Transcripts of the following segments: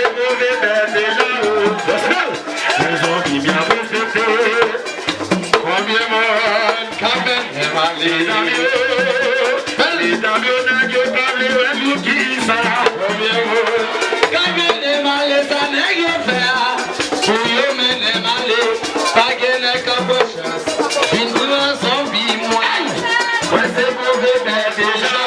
c'est mauvais, ben déjà, les zombies bien respectés. Combien monde, quand même, les amis, n'a que parlé, nous qui ça. Combien monde, quand même, les années, faire. Pour eux, mais les malais, pas qu'elle ait qu'un peu chance. Une douleur zombie, moi. Ouais, c'est mauvais, ben déjà,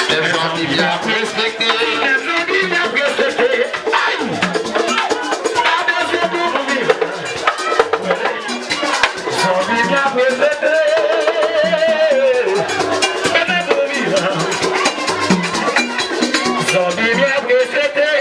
les zombies bien respectés. Les zombies bien respectés. Aïe! Zombie bien respectés. Zombie bien respectés.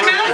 Merci,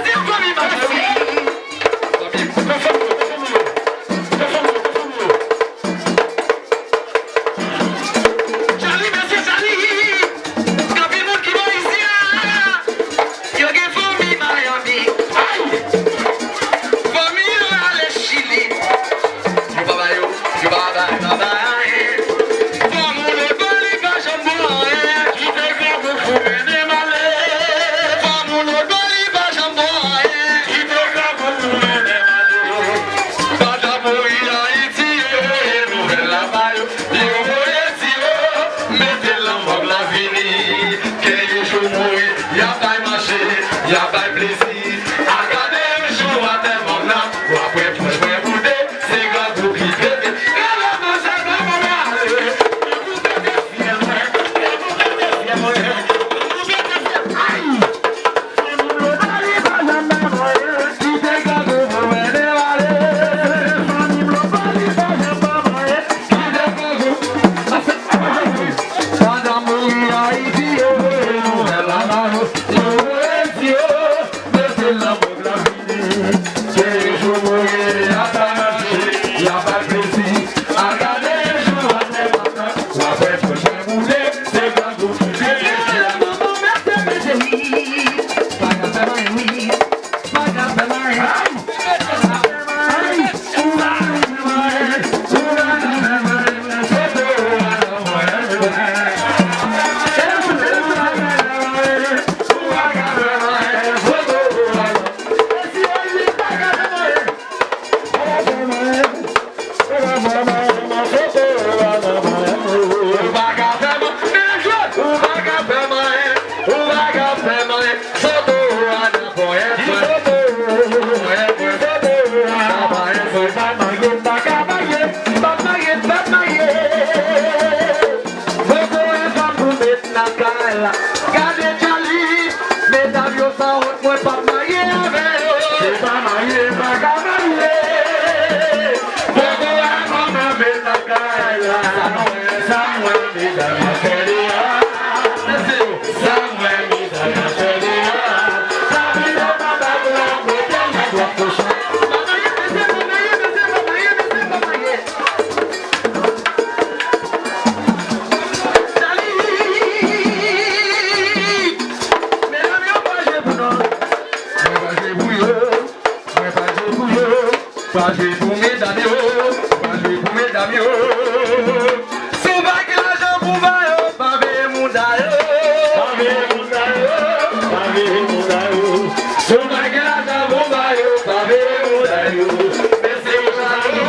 jouer pour mesdames, va jouer pour mesdames. Son bac l'argent pour vaillot, pavé moudayo. Pavé moudayo, pavé moudayo. Son bac l'argent pour vaillot, pavé moudayo. Laissez jalo,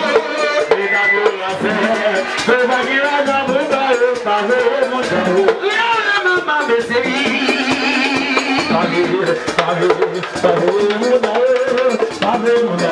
mesdames la fête. Son bac l'argent pour vaillot, pavé moudayo. La maman m'essaye. Pavé moudayo, pavé moudayo. Pavé moudayo, pavé moudayo.